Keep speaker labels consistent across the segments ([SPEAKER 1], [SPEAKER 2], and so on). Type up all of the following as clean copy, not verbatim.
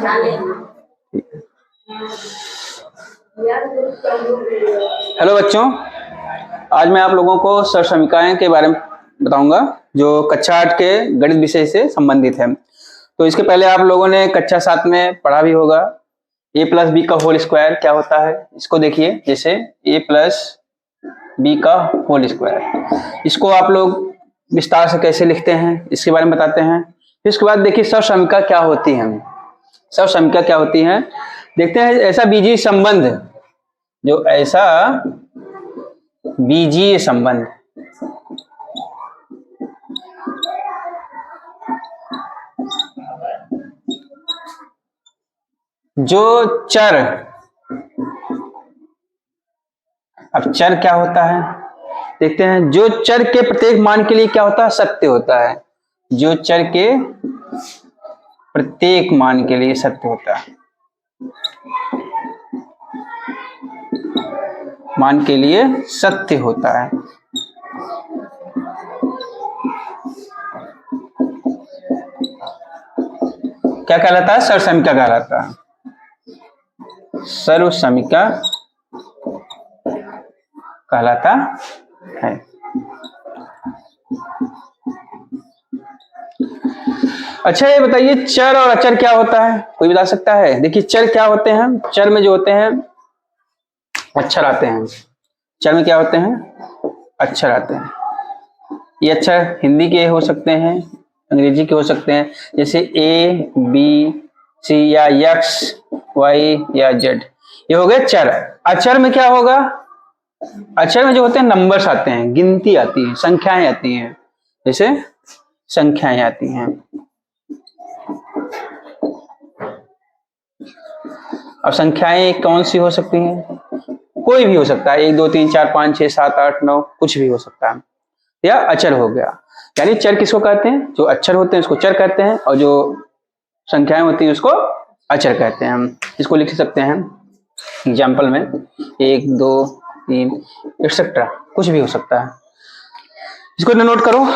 [SPEAKER 1] Hello बच्चों, आज मैं आप लोगों को सरसमीकाएं के बारे में बताऊंगा जो कक्षा 8 के गणित विषय से संबंधित है। तो इसके पहले आप लोगों ने कक्षा 7 में पढ़ा भी होगा a प्लस बी का होल स्क्वायर क्या होता है। इसको देखिए, जैसे a प्लस बी का होल स्क्वायर, इसको आप लोग विस्तार से कैसे लिखते हैं इसके बारे में बताते हैं। फिर उसके बाद देखिए सरसमीका क्या होती है। सरसमीका क्या होती है देखते हैं। ऐसा बीजीय संबंध, जो ऐसा बीजीय संबंध जो चर, अब चर क्या होता है देखते हैं। जो चर के प्रत्येक मान के लिए क्या होता है, सत्य होता है। जो चर के प्रत्येक मान के लिए सत्य होता है, मान के लिए सत्य होता है। क्या कहलाता है? सर्वसमीका कहलाता है। सर्वसमीका कहलाता है। अच्छा, ये बताइए चर और अचर क्या होता है, कोई बता सकता है? देखिए चर क्या होते हैं। चर में जो होते हैं अक्षर आते हैं। चर में क्या होते हैं? अक्षर आते हैं। ये अक्षर हिंदी के हो सकते हैं, अंग्रेजी के हो सकते हैं, जैसे ए बी सी या एक्स वाई या जेड, ये हो गए चर। अक्षर में क्या होगा? अक्षर में जो होते हैं नंबर्स आते हैं, गिनती आती है, संख्याएं आती हैं, जैसे संख्याएं आती हैं। अब संख्याएं कौन सी हो सकती हैं? कोई भी हो सकता है, 1 2 3 4 5 6 7 8 9, कुछ भी हो सकता है। या अचर हो गया। यानी चर किसको कहते हैं? जो अक्षर होते हैं उसको चर कहते हैं, और जो संख्याएं होती हैं उसको अचर कहते हैं। हम इसको लिख सकते हैं एग्जाम्पल में 1 2 3 एक्सेट्रा, कुछ भी हो सकता है। इसको नोट करो,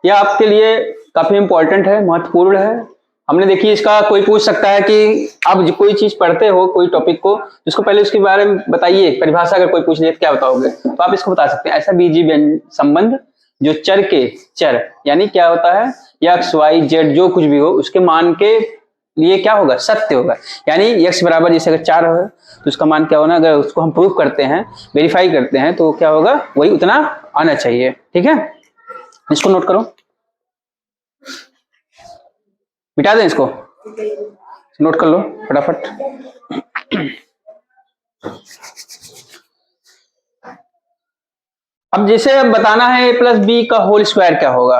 [SPEAKER 1] यह आपके लिए काफी इंपॉर्टेंट है, महत्वपूर्ण है। हमने देखिए इसका कोई पूछ सकता है कि आप कोई चीज पढ़ते हो, कोई टॉपिक को, जिसको पहले उसके बारे में बताइए, परिभाषा अगर कोई पूछ ले तो क्या बताओगे? तो आप इसको बता सकते हैं, ऐसा बीजीय संबंध जो चर के चर यानी क्या होता है, एक्स वाई जेड जो कुछ भी हो उसके मान के लिए क्या होगा? सत्य होगा। यानी एक्स बराबर जैसे अगर 4 है तो उसका मान क्या होना, अगर उसको हम प्रूव करते हैं, वेरीफाई करते हैं, तो क्या होगा? वही उतना आना चाहिए। ठीक है, इसको नोट करो, मिटा दें इसको, नोट कर लो फटाफट। अब जैसे अब बताना है ए प्लस बी का होल स्क्वायर क्या होगा।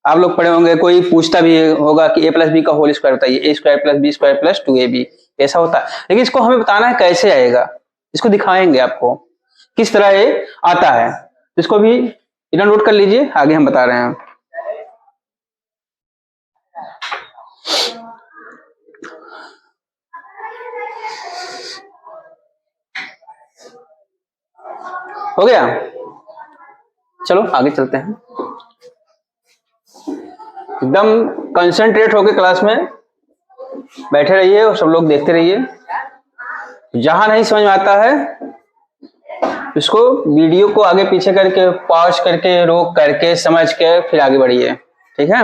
[SPEAKER 1] आप लोग पढ़े होंगे, कोई पूछता भी होगा कि ए प्लस बी का होल स्क्वायर बताइए, A square plus B square plus 2ab, ऐसा होता है। लेकिन इसको हमें बताना है कैसे आएगा, इसको दिखाएंगे आपको किस तरह ये आता है। इसको भी इधर नोट कर लीजिए, आगे हम बता रहे हैं। हो गया, चलो आगे चलते हैं। एकदम कंसंट्रेट होकर क्लास में बैठे रहिए और सब लोग देखते रहिए। जहां नहीं समझ में आता है इसको वीडियो को आगे पीछे करके, पॉज करके, रोक करके, समझ के फिर आगे बढ़िए। ठीक है।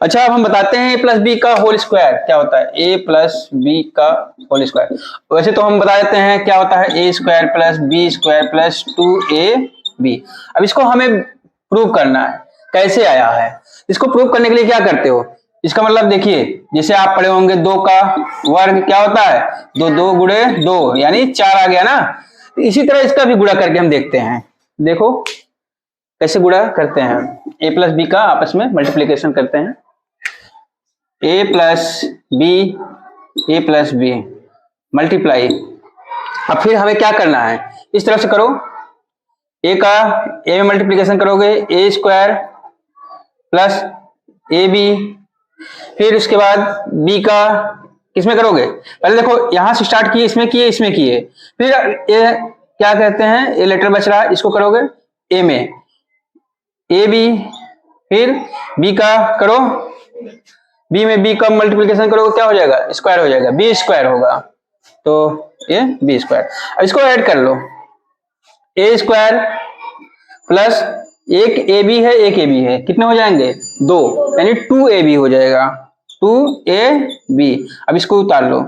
[SPEAKER 1] अच्छा, अब हम बताते हैं ए प्लस बी का होल स्क्वायर क्या होता है। ए प्लस बी का होल स्क्वायर, वैसे तो हम बता देते हैं क्या होता है, A square plus B square plus 2ab। अब इसको हमें प्रूव करना है, कैसे आया है। इसको प्रूव करने के लिए क्या करते हो, इसका मतलब देखिए, जैसे आप पढ़े होंगे 2 का वर्ग क्या होता है, 2 2 गुणे 2 यानी 4 आ गया ना। इसी तरह इसका भी गुणा करके हम देखते हैं। देखो कैसे गुणा करते हैं, ए प्लस बी का आपस में मल्टीप्लीकेशन करते हैं। A plus B multiply. अब फिर हमें क्या करना है, इस तरफ से करो, ए का ए में मल्टीप्लीकेशन करोगे, ए स्क्वायर प्लस ए बी, फिर उसके बाद बी का किसमें करोगे, पहले देखो यहां से स्टार्ट किए, इसमें किए, इसमें किए, फिर ये क्या कहते हैं, ये लेटर बच रहा है, इसको करोगे ए में, ए बी, फिर बी का करो, बी में बी का मल्टीप्लीकेशन करोगे क्या हो जाएगा, स्क्वायर हो जाएगा, बी स्क्वायर होगा, तो ये बी स्क्वायर। अब इसको ऐड कर लो, ए स्क्वायर प्लस एक ए बी है, एक ए बी है, कितने हो जाएंगे, 2, यानी 2ab हो जाएगा, 2ab। अब इसको उतार लो,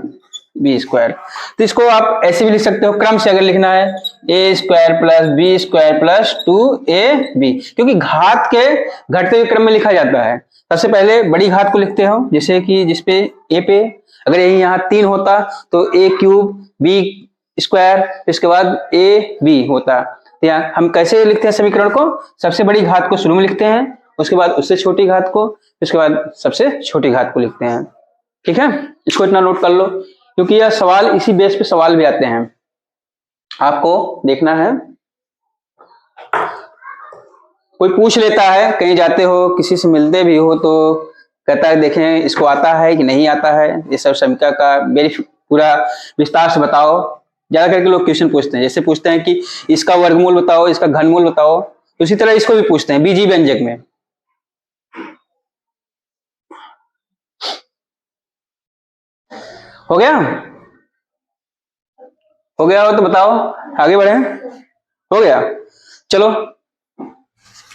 [SPEAKER 1] बी स्क्वायर। तो इसको आप ऐसे भी लिख सकते हो, क्रम से अगर लिखना है, A square plus B square plus 2ab, क्योंकि घात के घटते हुए क्रम में लिखा जाता है। सबसे पहले बड़ी घात को लिखते हो, जैसे कि जिसपे ए पे अगर यही यहाँ 3 होता तो a क्यूब बी स्क्वायर, इसके बाद ए बी होता। तो यहाँ हम कैसे लिखते हैं समीकरण को, सबसे बड़ी घात को शुरू में लिखते हैं, उसके बाद उससे छोटी घात को, उसके बाद सबसे छोटी घात को लिखते हैं। ठीक है, इसको इतना नोट कर लो, क्योंकि यह सवाल इसी बेस पे सवाल भी आते हैं, आपको देखना है। कोई पूछ लेता है, कहीं जाते हो किसी से मिलते भी हो तो कहता है देखें इसको आता है कि नहीं आता है, ये सब समीकरण का पूरा विस्तार से बताओ। ज्यादा करके लोग क्वेश्चन पूछते हैं, जैसे पूछते हैं कि इसका वर्गमूल बताओ, इसका घनमूल बताओ, तो उसी तरह इसको भी पूछते हैं बीजी व्यंजक में। हो गया, हो गया हो तो बताओ, आगे बढ़े। हो गया, चलो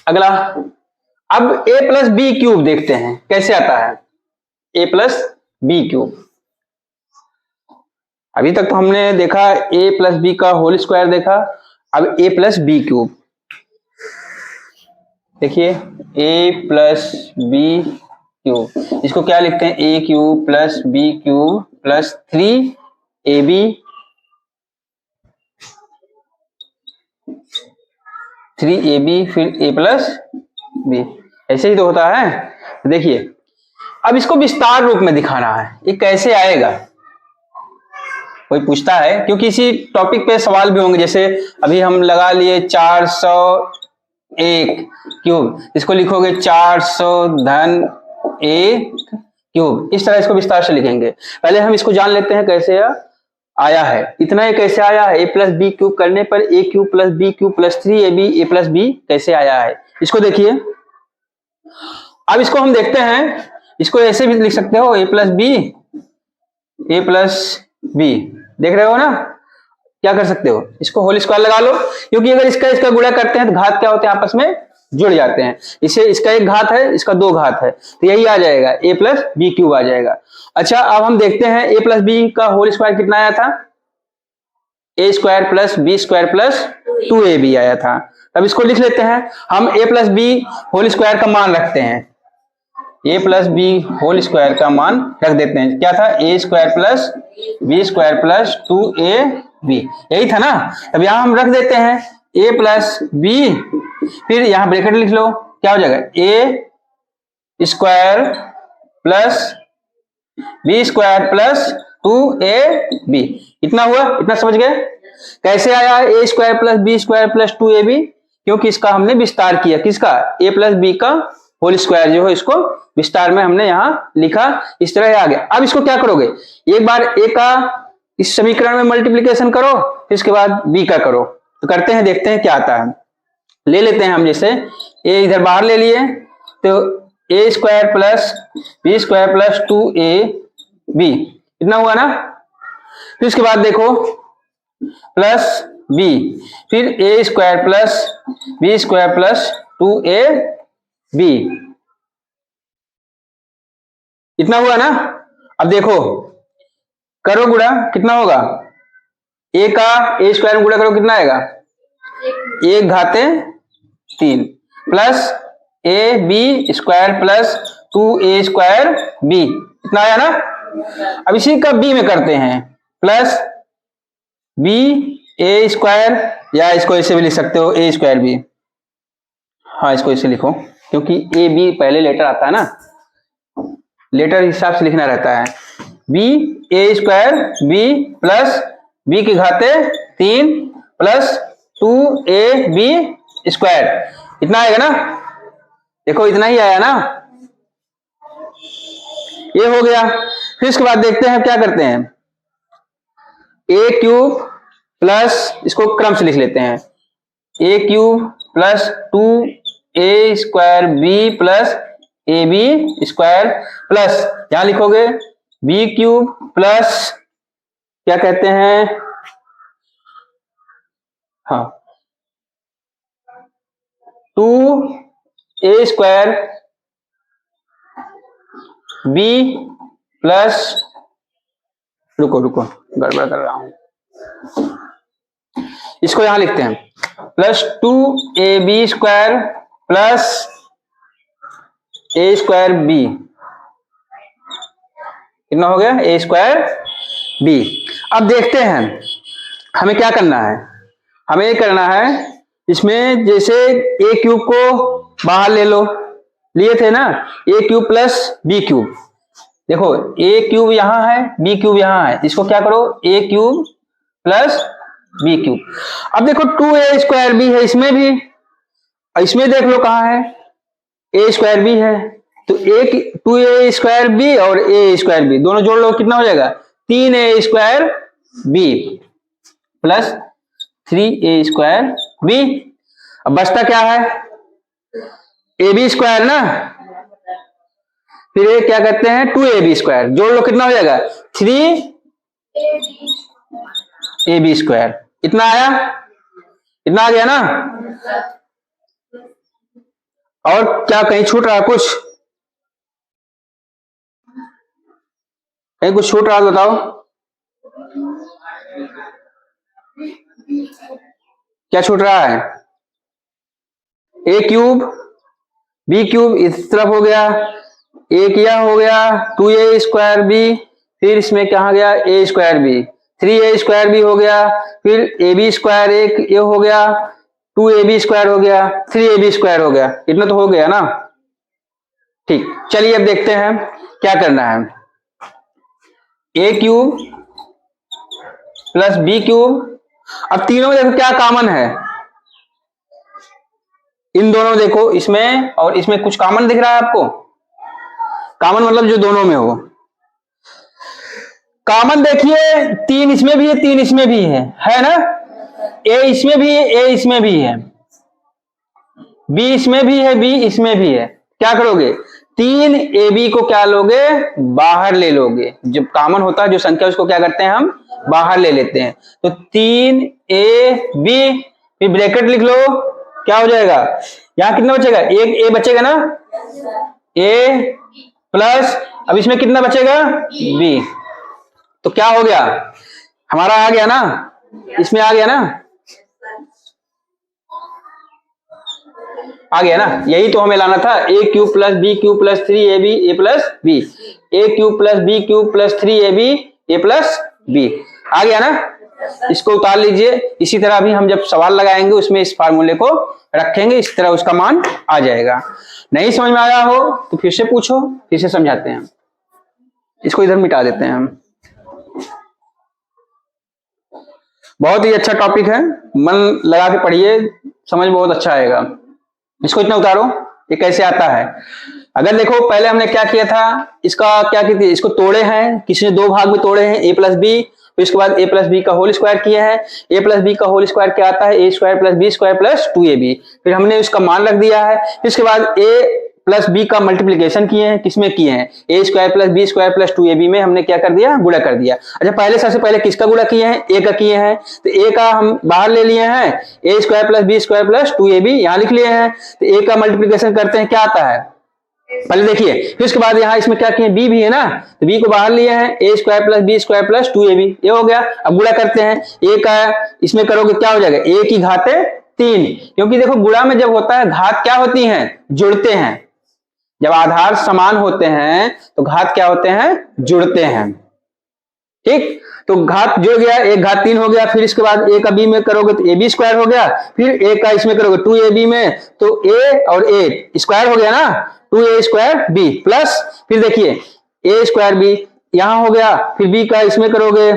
[SPEAKER 1] अगला। अब a प्लस बी क्यूब देखते हैं कैसे आता है, a प्लस बी क्यूब। अभी तक तो हमने देखा a प्लस बी का होल स्क्वायर देखा, अब a प्लस बी क्यूब देखिए, a प्लस बी क्यूब, इसको क्या लिखते हैं, a cube plus B cube plus 3ab 3ab फिर a प्लस बी, ऐसे ही तो होता है। देखिए अब इसको विस्तार रूप में दिखाना है, ये कैसे आएगा, कोई पूछता है, क्योंकि इसी टॉपिक पे सवाल भी होंगे। जैसे अभी हम लगा लिए 401 क्यूब, इसको लिखोगे 400 धन 1 क्यूब, इस तरह इसको विस्तार से लिखेंगे। पहले हम इसको जान लेते हैं कैसे आया है, इतना ये कैसे आया है, a प्लस बी क्यूब करने पर a cube plus B cube plus 3ab a plus B कैसे आया है, इसको देखिए। अब इसको हम देखते हैं, इसको ऐसे भी लिख सकते हो, a प्लस बी, देख रहे हो ना, क्या कर सकते हो, इसको होल स्क्वायर लगा लो, क्योंकि अगर इसका गुणा करते हैं तो घात क्या होते हैं, आपस में जुड़ जाते हैं। इसे इसका एक घात है, इसका 2 घात है, तो यही आ जाएगा a प्लस बी क्यूब आ जाएगा। अच्छा अब हम देखते हैं a प्लस बी का होल स्क्वायर कितना आया था, a square plus B square plus 2ab आया था। अब इसको लिख लेते हैं, हम a plus B whole square का मान रखते हैं, a plus B whole square का मान रख देते हैं, क्या था, a square plus B square plus 2ab, यही था ना। अब यहां हम रख देते हैं a प्लस बी, फिर यहां ब्रैकेट लिख लो, क्या हो जाएगा, a square plus B square plus 2ab, इतना हुआ, इतना समझ गए कैसे आया a square plus B square plus 2ab, क्योंकि इसका हमने विस्तार किया, किसका, a प्लस बी का होल स्क्वायर जो है इसको विस्तार में हमने यहां लिखा, इस तरह आ गया। अब इसको क्या करोगे, एक बार a का इस समीकरण में मल्टीप्लीकेशन करो, फिर इसके बाद b का करो, तो करते हैं, देखते हैं क्या आता है। ले लेते हैं हम, जैसे a इधर बाहर ले लिए, तो a square plus B square plus 2ab, इतना हुआ ना। फिर इसके बाद देखो प्लस b, फिर a square plus B square plus 2ab, इतना हुआ ना। अब देखो करो गुणा, कितना होगा, a का a स्क्वायर में गुणा करो, कितना आएगा, 1 घाते 3 plus a B square plus 2a square b, इतना आया ना। अब इसी का b में करते हैं, प्लस b a स्क्वायर, या इसको ऐसे भी लिख सकते हो a स्क्वायर b, हाँ इसको ऐसे लिखो, क्योंकि a b पहले लेटर आता है ना, लेटर हिसाब से लिखना रहता है, b a square b plus b की घाते 3 प्लस 2ab स्क्वायर, इतना आएगा ना, देखो इतना ही आया ना, ये हो गया। फिर इसके बाद देखते हैं क्या करते हैं, a क्यूब प्लस, इसको क्रम से लिख लेते हैं, a cube plus 2a square b plus A B square plus यहां लिखोगे बी क्यूब प्लस क्या कहते हैं, हाँ 2a स्क्वायर बी प्लस, रुको गड़बड़ कर रहा हूं, इसको यहां लिखते हैं प्लस 2ab स्क्वायर प्लस ए स्क्वायर बी, कितना हो गया ए स्क्वायर बी। अब देखते हैं हमें क्या करना है, हमें ये करना है इसमें जैसे ए क्यूब को बाहर ले लो, लिए थे ना, ए क्यूब प्लस बी क्यूब, देखो ए क्यूब यहां है बी क्यूब यहां है, इसको क्या करो ए क्यूब प्लस बी क्यूब। अब देखो 2a स्क्वायर बी है इसमें भी, इसमें देख लो कहां है ए स्क्वायर बी है, तो एक 2a स्क्वायर बी और ए स्क्वायर बी दोनों जोड़ लो, कितना हो जाएगा 3a square B plus 3a square B. अब बचता क्या है ए बी स्क्वायर ना, फिर ये क्या कहते हैं 2ab स्क्वायर, जोड़ लो कितना हो जाएगा 3ab स्क्वायर, इतना आया, इतना आ गया ना। और क्या कहीं छूट रहा है कुछ, कहीं कुछ छूट रहा है बताओ, क्या छूट रहा है, ए क्यूब बी क्यूब इस तरफ हो गया, एक यह हो गया 2a स्क्वायर बी, फिर इसमें कहाँ गया A square B, 3a square B हो गया, फिर ए बी स्क्वायर एक ये हो गया, 2ab स्क्वायर हो गया, 3ab स्क्वायर हो गया, इतना तो हो गया ना। ठीक, चलिए अब देखते हैं क्या करना है, ए क्यूब प्लस बी क्यूब, अब तीनों में देखो क्या कॉमन है, इन दोनों देखो इसमें और इसमें कुछ कॉमन दिख रहा है आपको, कॉमन मतलब जो दोनों में हो, कॉमन देखिए 3 इसमें भी है 3 इसमें भी है ना, ए इसमें भी है ए इसमें भी है, बी इसमें भी है बी इसमें भी है, क्या करोगे 3ab को क्या लोगे बाहर ले लोगे, जब कॉमन होता है जो संख्या उसको क्या करते हैं हम बाहर ले लेते हैं, तो 3ab, फिर ब्रैकेट लिख लो, क्या हो जाएगा यहां कितना बचेगा एक ए बचेगा ना, ए प्लस अब इसमें कितना बचेगा बी, तो क्या हो गया हमारा आ गया ना, इसमें आ गया ना, आ गया ना, यही तो हमें लाना था, A cube plus B cube plus 3ab A plus B, A cube plus B cube plus 3ab A plus B, आ गया ना। इसको उतार लीजिए, इसी तरह भी हम जब सवाल लगाएंगे उसमें इस फार्मूले को रखेंगे, इस तरह उसका मान आ जाएगा। नहीं समझ में आया हो तो फिर से पूछो, फिर से समझाते हैं, इसको इधर मिटा देते हैं हम। बहुत ही अच्छा टॉपिक है, मन लगा के पढ़िए, समझ बहुत अच्छा आएगा। इसको इतना उतारो, ये कैसे आता है, अगर देखो पहले हमने क्या किया था, इसका क्या की थी, इसको तोड़े हैं, किसी ने 2 भाग में तोड़े हैं ए प्लस बी, फिर इसके बाद ए प्लस बी का होल स्क्वायर किया है, ए प्लस बी का होल स्क्वायर क्या आता है A square plus B square plus 2ab, फिर हमने उसका मान रख दिया है, फिर इसके बाद ए प्लस बी का मल्टीप्लीकेशन किए हैं, किसमें किए हैं A square plus B square plus 2ab में हमने क्या कर दिया गुणा कर दिया। अच्छा पहले सबसे पहले किसका गुणा किए हैं ए का किए हैं, तो ए का हम बाहर ले लिए हैं, A square plus B square plus 2ab यहां लिख लिए हैं, तो ए का मल्टीप्लीकेशन करते हैं क्या आता है पहले देखिए, फिर उसके बाद यहाँ इसमें क्या किए बी भी है ना, तो बी को बाहर लिए हैं A square plus B square plus 2ab ये हो गया। अब गुणा करते हैं, ए का इसमें करोगे क्या हो जाएगा ए की घाते 3, क्योंकि देखो गुणा में जब होता है घात क्या होती हैं जुड़ते हैं, जब आधार समान होते हैं तो घात क्या होते हैं जुड़ते हैं, ठीक, तो घात जुड़ गया, एक घात 3 हो गया, फिर इसके बाद ए का बी में करोगे तो ए बी स्क्वायर हो गया, फिर ए का इसमें करोगे 2ab में तो ए और ए स्क्वायर हो गया ना 2a स्क्वायर बी प्लस, फिर देखिए ए स्क्वायर बी यहां हो गया, फिर बी का इसमें करोगे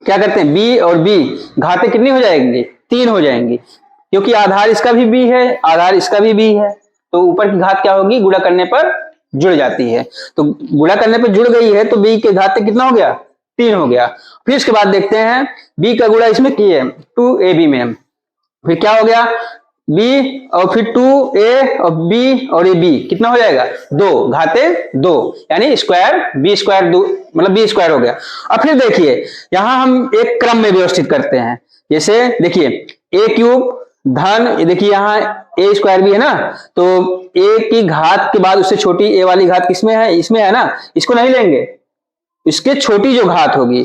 [SPEAKER 1] क्या करते हैं बी और बी घातें कितनी हो जाएंगी 3 हो जाएंगी, क्योंकि आधार इसका भी बी है आधार इसका भी बी है, तो ऊपर की घात क्या होगी गुणा करने पर जुड़ जाती है, तो गुणा करने पर जुड़ गई है तो बी के घाते कितना हो गया 3 हो गया। फिर इसके बाद देखते हैं बी का गुणा इसमें किए 2ab में, फिर क्या हो गया बी और फिर 2a और b और ये b कितना हो जाएगा 2 घाते 2 यानी स्क्वायर b स्क्वायर मतलब b स्क्वायर हो गया। अब फिर देखिए यहां हम एक क्रम में व्यवस्थित करते हैं। जैसे देखिए a क्यूब धन ये देखिए यहाँ a स्क्वायर भी है ना, तो a की घात के बाद उससे छोटी a वाली घात किसमें है, इसमें है ना, इसको नहीं लेंगे, इसके छोटी जो घात होगी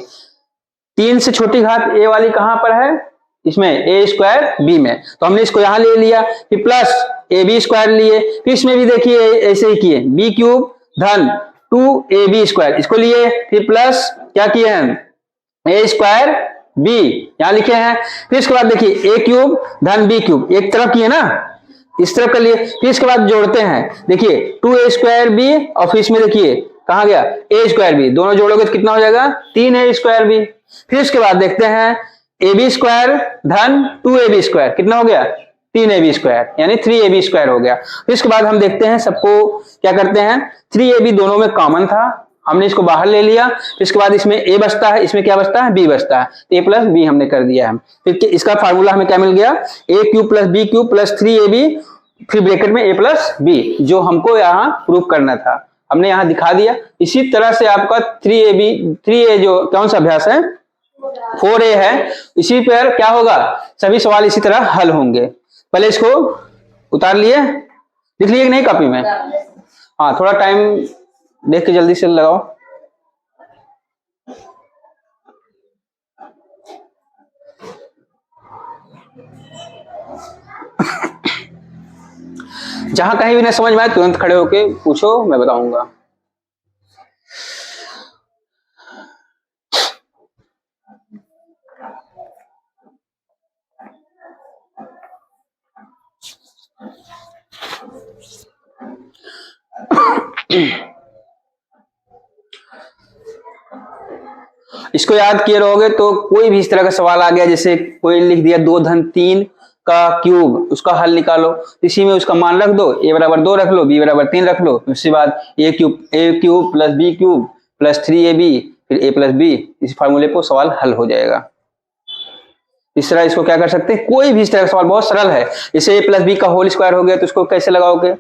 [SPEAKER 1] 3 से छोटी घात a वाली कहां पर है, इसमें a स्क्वायर b में, तो हमने इसको यहां ले लिया। फिर प्लस ए बी स्क्वायर लिए, फिर इसमें भी देखिए ऐसे ही किए b क्यूब धन 2ab स्क्वायर इसको लिए, फिर प्लस क्या किए हैं a स्क्वायर b यहां लिखे हैं। फिर इसके बाद देखिए a क्यूब धन b क्यूब एक तरफ किए ना, इस तरफ कर लिए, फिर इसके बाद जोड़ते हैं देखिए 2a स्क्वायर b और फिर इसमें देखिए कहां गया a स्क्वायर b, दोनों जोड़ोगे तो कितना हो जाएगा 3a स्क्वायर b। फिर इसके बाद देखते हैं ए बी स्क्वायर धन 2ab स्क्वायर कितना हो गया 3ab स्क्वायर यानी 3ab स्क्वायर हो गया। फिर इसके बाद हम देखते हैं सबको क्या करते हैं 3ab दोनों में कॉमन था, हमने इसको बाहर ले लिया। फिर इसके बाद इसमें a बचता है, इसमें क्या बचता है b बचता है, a प्लस b हमने कर दिया है। फिर इसका फार्मूला हमें क्या मिल गया a cube plus b cube plus 3ab फिर ब्रैकेट में a प्लस b, जो हमको यहाँ प्रूफ करना था हमने यहाँ दिखा दिया। इसी तरह से आपका 3a जो कौन सा अभ्यास है 4a है, इसी पर क्या होगा सभी सवाल इसी तरह हल होंगे। पहले इसको उतार लिए, लिख लिए कि नहीं कॉपी में, हाँ थोड़ा टाइम देख के जल्दी से लगाओ। जहां कहीं भी ना समझ में आए तुरंत खड़े होके पूछो, मैं बताऊंगा। इसको याद किए रहोगे तो कोई भी इस तरह का सवाल आ गया, जैसे कोई लिख दिया 2 धन 3 का क्यूब, उसका हल निकालो, इसी में उसका मान रख दो, a बराबर 2 रख लो, b बराबर 3 रख लो, उसके बाद a cube plus b cube plus 3ab फिर a प्लस b, इस फार्मूले पर सवाल हल हो जाएगा। इस तरह इसको क्या कर सकते हैं, कोई भी इस तरह का सवाल बहुत सरल है। जैसे a प्लस बी का होल स्क्वायर हो गया तो उसको कैसे लगाओगे,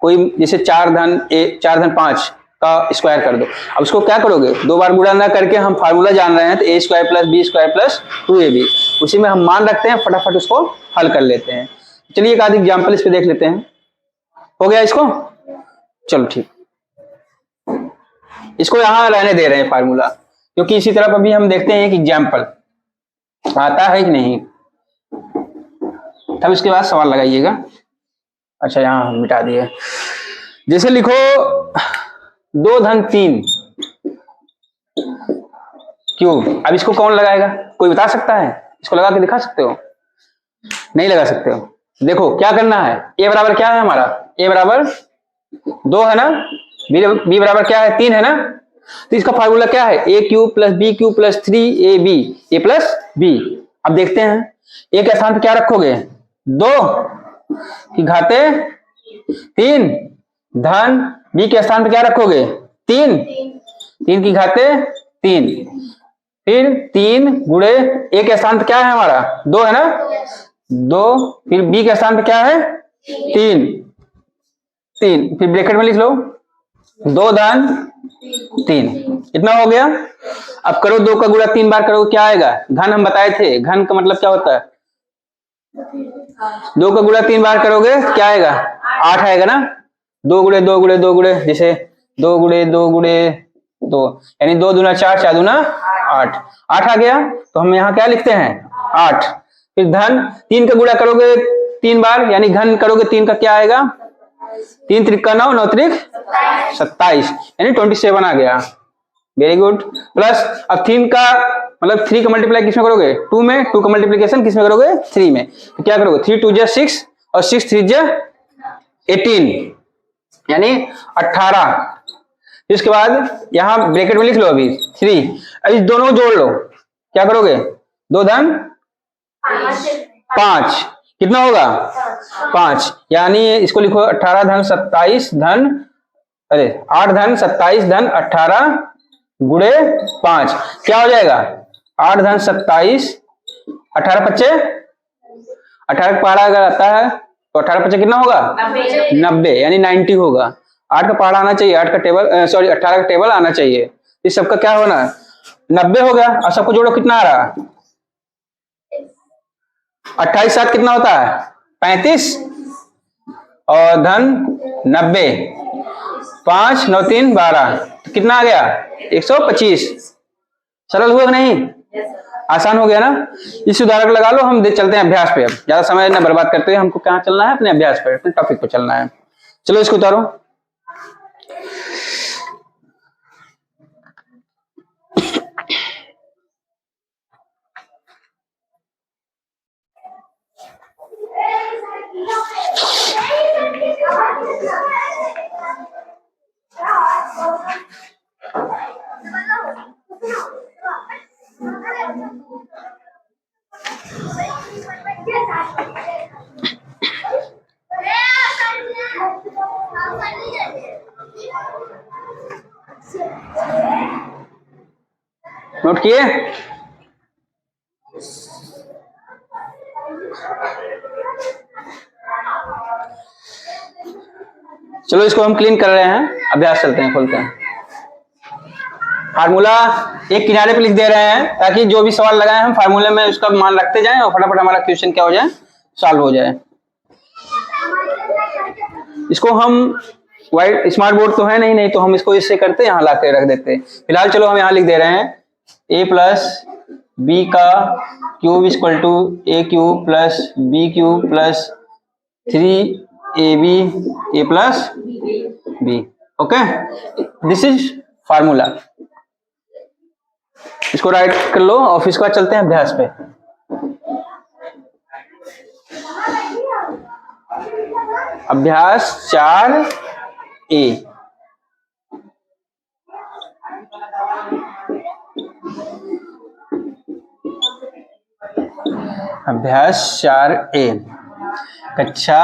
[SPEAKER 1] कोई जैसे 4 धन 5 का स्क्वायर कर दो, अब उसको क्या करोगे 2 बार गुणा ना करके हम फार्मूला जान रहे हैं तो a square plus b square plus 2ab, उसी में हम मान रखते हैं, फटाफट उसको हल कर लेते हैं। चलिए एक आध एग्जाम्पल इस पे देख लेते हैं, हो गया इसको, चलो ठीक, इसको यहां रहने दे रहे हैं फार्मूला, क्योंकि इसी तरफ अभी हम देखते हैं एक एग्जाम्पल आता है कि नहीं, तब इसके बाद सवाल लगाइएगा। अच्छा यहाँ हम मिटा दिए, जैसे लिखो 2 धन 3 क्यूब, अब इसको कौन लगाएगा, कोई बता सकता है, इसको लगा के दिखा सकते हो, नहीं लगा सकते हो। देखो क्या करना है, a बराबर क्या है हमारा, a बराबर 2 है ना, b बराबर क्या है 3 है ना, तो इसका फार्मूला क्या है a cube plus b cube plus 3ab a plus b। अब देखते हैं a के स्थान पे क्या रखोगे 2 की घाते 3 धन b के स्थान पे क्या रखोगे 3 की घाते 3, फिर 3 गुणे a के स्थान पे क्या है हमारा 2 है ना 2, फिर b के स्थान पे क्या है 3, फिर ब्रैकेट में लिख लो 2 धन 3, इतना हो गया। अब करो 2 का गुणा 3 बार करो क्या आएगा, घन हम बताए थे, घन का मतलब क्या होता है, 2 का गुणा 3 बार करोगे क्या आएगा 8 आएगा ना, 2 गुणे 2 गुणे 2 गुणे, जैसे 2 गुणे 2 गुणे 2 यानी 2 दूना 4 4 दूना 8 आ गया, तो हम यहाँ क्या लिखते हैं 8। फिर धन 3 का गुणा करोगे 3 बार यानी घन करोगे 3 का क्या आएगा 3 त्रिक का 9 9 त्रिक 27 यानी 27 आ गया, वेरी गुड। प्लस अब 3 का मतलब 3 का मल्टीप्लाई किसमें करोगे 2 में, 2 का मल्टीप्लीकेशन किसमें करोगे 3 में, तो क्या करोगे 3 2 6 और 6 3 18 यानी 18। इसके बाद यहां ब्रैकेट में लिख लो अभी 3, अब इस दोनों जोड़ लो, क्या करोगे 2 धन 5 कितना होगा 5, यानी इसको लिखो 18 धन 27 धन 8 धन 27 धन 18 गुणे 5 क्या हो जाएगा 8 धन 27 18 25 18 का पहाड़ा अगर आता है तो 18 पचा कितना होगा 90 यानी 90 होगा। 8 का पहाड़ा आना चाहिए, 8 का टेबल सॉरी 18 का टेबल आना चाहिए। इस सबका क्या होना 90 हो गया और सबको जोड़ो कितना आ रहा 28 7 कितना होता है 35 और धन 90 5 9 3 12 तो कितना आ गया 125। सरल हुआ कि नहीं आसान हो गया ना। इस उदाहरण को लगा लो। हम चलते हैं अभ्यास पे। अब ज्यादा समय न बर्बाद करते हुए हमको कहाँ चलना है अपने अभ्यास पे, अपने टॉपिक पे चलना है। चलो इसको उतारो। नोट किए? चलो इसको हम क्लीन कर रहे हैं। अभ्यास चलते हैं, खोलते हैं। फार्मूला एक किनारे पे लिख दे रहे हैं ताकि जो भी सवाल लगाए हम फार्मूले में उसका मान रखते जाएं और फटाफट हमारा क्वेश्चन क्या हो जाए सॉल्व हो जाए। इसको हम व्हाइट स्मार्ट बोर्ड तो है नहीं तो हम इसको इससे करते यहाँ ला के रख देते। फिलहाल चलो हम यहाँ लिख दे रहे हैं a प्लस बी का cube equal to A cube plus B cube plus 3ab a plus B. Okay, this is formula. इसको राइट कर लो और फिर इसके बाद चलते हैं अभ्यास पे। अभ्यास 4a। अभ्यास 4a कक्षा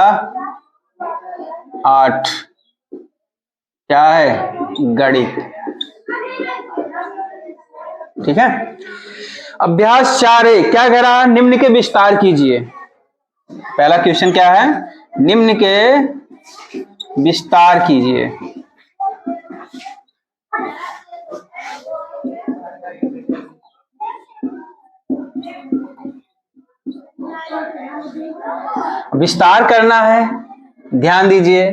[SPEAKER 1] 8 क्या है गणित। ठीक है। अभ्यास 4a क्या कह रहा है निम्न के विस्तार कीजिए। पहला क्वेश्चन क्या है निम्न के विस्तार कीजिए। विस्तार करना है, ध्यान दीजिए।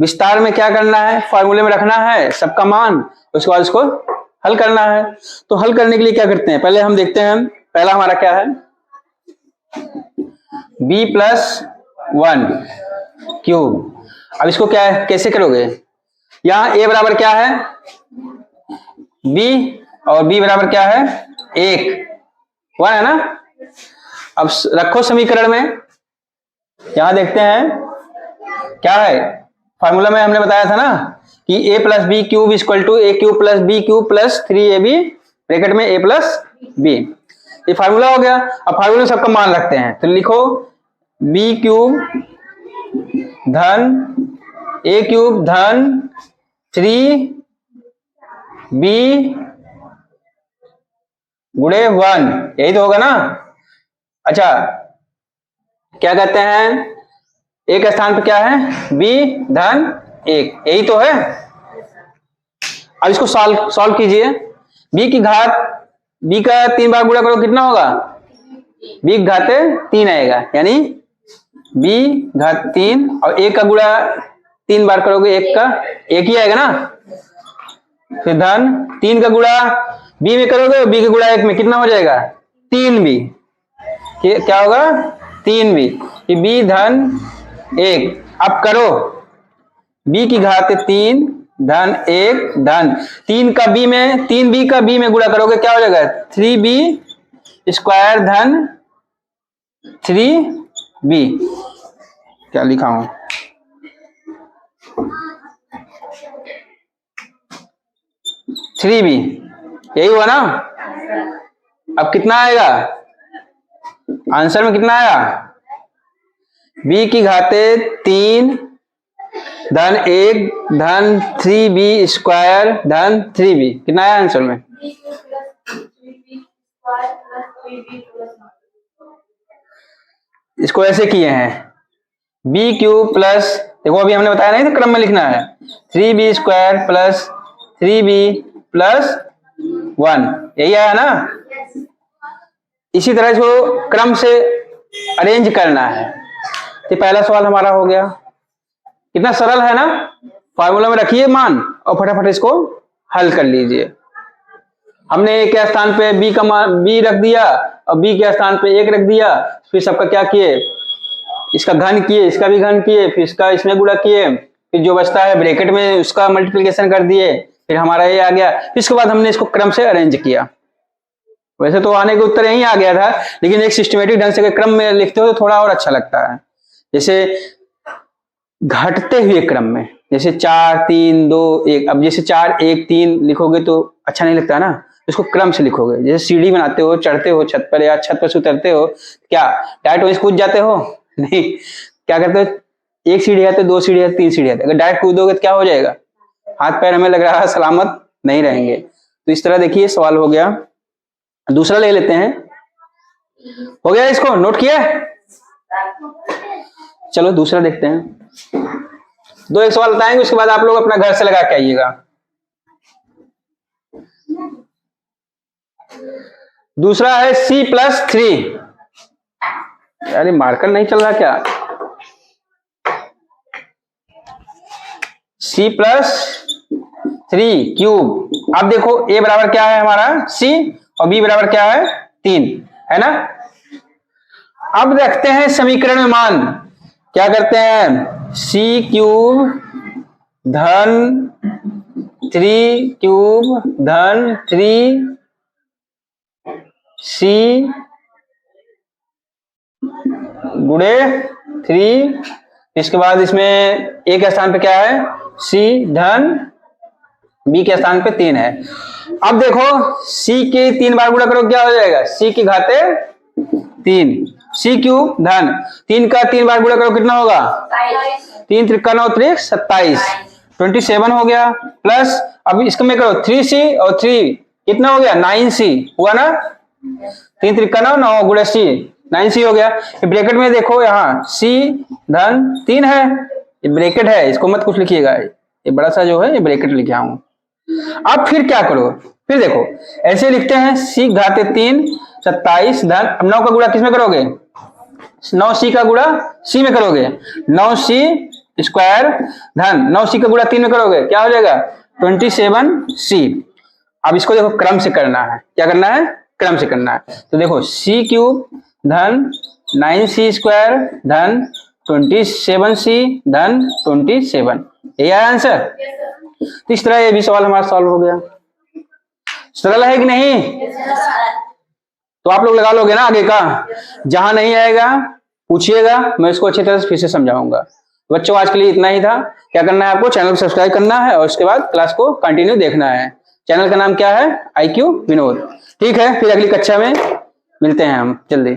[SPEAKER 1] विस्तार में क्या करना है फार्मूले में रखना है सबका मान, उसके बाद उसको हल करना है। तो हल करने के लिए क्या करते हैं पहले हम देखते हैं। पहला हमारा क्या है b प्लस 1 क्यूब। अब इसको क्या है कैसे करोगे यहां a बराबर क्या है b और b बराबर क्या है 1 है ना। अब रखो समीकरण में। यहां देखते हैं क्या है फार्मूला में हमने बताया था ना कि a plus B cube equal to A cube plus B cube plus 3ab bracket में a प्लस बी। ये फार्मूला हो गया। अब फार्मूला में सबका मान रखते हैं तो लिखो b क्यूब धन a क्यूब धन 3b गुणे 1 यही तो होगा ना। अच्छा क्या कहते हैं एक स्थान पर क्या है b धन 1 यही तो है। अब इसको सॉल्व कीजिए। b की घात b का 3 बार गुणा करो कितना होगा b की घाते 3 आएगा यानी b घात 3 और 1 का गुणा 3 बार करोगे 1 का 1 ही आएगा ना। फिर धन 3 का गुणा b में करोगे b का गुणा 1 में कितना हो जाएगा 3b। क्या होगा 3b ये b धन 1। अब करो b की घात 3 धन 1 धन 3 का b में 3b का b में गुणा करोगे क्या हो जाएगा 3b स्क्वायर धन 3b। क्या लिखा हूं 3b यही हुआ ना। अब कितना आएगा आंसर में कितना आया b की घाते 3 धन 1 धन 3b स्क्वायर धन 3b कितना आया आंसर में। इसको ऐसे किए हैं, बी क्यूब प्लस, देखो अभी हमने बताया नहीं तो क्रम में लिखना है, 3b square plus 3b plus 1, यही आया ना। इसी तरह इसको क्रम से अरेंज करना है। तो पहला सवाल हमारा हो गया, कितना सरल है ना। फार्मूला में रखिए मान और फटाफट इसको हल कर लीजिए। हमने ए के स्थान पे बी का मान बी रख दिया और बी के स्थान पे 1 रख दिया, फिर सबका क्या किए, इसका घन किए, इसका भी घन किए, फिर इसका इसमें गुणा किए, फिर जो बचता है ब्रैकेट में उसका मल्टीप्लिकेशन कर दिए, फिर हमारा ये आ गया। फिर इसके बाद हमने इसको क्रम से अरेंज किया। वैसे तो आने के उत्तर यही आ गया था, लेकिन एक सिस्टमेटिक ढंग से अगर क्रम में लिखते हो तो थोड़ा और अच्छा लगता है। जैसे घटते हुए क्रम में, जैसे 4 3 2 1, अब जैसे 4 1 3 लिखोगे तो अच्छा नहीं लगता ना, इसको क्रम से लिखोगे। जैसे सीढ़ी बनाते हो, चढ़ते हो छत पर या छत पर से उतरते हो, क्या डायरेक्ट वहीं कूद जाते हो? नहीं, क्या करते हो, 1 सीढ़ी आते, 2 सीढ़ी आते, 3 सीढ़ी आते, अगर डायरेक्ट कूदोगे तो क्या हो जाएगा, हाथ पैर हमें लग रहा है सलामत नहीं रहेंगे। तो इस तरह देखिए सवाल हो गया। दूसरा ले लेते हैं, हो गया, इसको नोट किया? चलो दूसरा देखते हैं। 2 एक सवाल बताएंगे, उसके बाद आप लोग अपना घर से लगा के आइएगा। दूसरा है c+3। अरे मार्कर नहीं चल रहा क्या? c+3 cube. अब देखो a बराबर क्या है हमारा c और b बराबर क्या है 3, है ना। अब रखते हैं समीकरण में मान, क्या करते हैं, c क्यूब धन 3 क्यूब धन 3 c गुणे 3, इसके बाद इसमें a के स्थान पे क्या है c धन b के स्थान पे 3 है। अब देखो c के 3 बार गुणा करो, क्या हो जाएगा, c की घाते 3, c क्यूब धन 3 का 3 बार गुणा करो, कितना होगा, 3 त्रिका 9 त्रिक 27, 27 हो गया। प्लस अब इसको में करो 3c और 3 कितना हो गया 9c हुआ ना, 3 त्रिका 9 9 गुणे c 9c हो गया। ब्रैकेट में देखो यहाँ c धन 3 है, ये ब्रैकेट है, इसको मत कुछ लिखिएगा, ये बड़ा सा जो है ये ब्रैकेट लिखे हूं। अब फिर क्या करो, फिर देखो ऐसे लिखते हैं c घाते 3 27 धन, अब 9 का गुणा किसमें करोगे, 9c का गुणा c में करोगे, 9c स्क्वायर धन 9c का गुणा 3 में करोगे, क्या हो जाएगा 27c। अब इसको देखो क्रम से करना है, क्या करना है, क्रम से करना है। तो देखो c क्यूब धन 9c स्क्वायर धन 27c धन 27, यही आया आंसर। तो इस तरह ये भी सवाल हमारा सॉल्व हो गया। सरल है कि नहीं? तो आप लोग लगा लोगे ना आगे का, जहां नहीं आएगा पूछिएगा, मैं इसको अच्छी तरह से फिर से समझाऊंगा। बच्चों आज के लिए इतना ही था। क्या करना है आपको, चैनल को सब्सक्राइब करना है और उसके बाद क्लास को कंटिन्यू देखना है। चैनल का नाम क्या है, IQ विनोद। ठीक है, फिर अगली कक्षा में मिलते हैं हम जल्दी।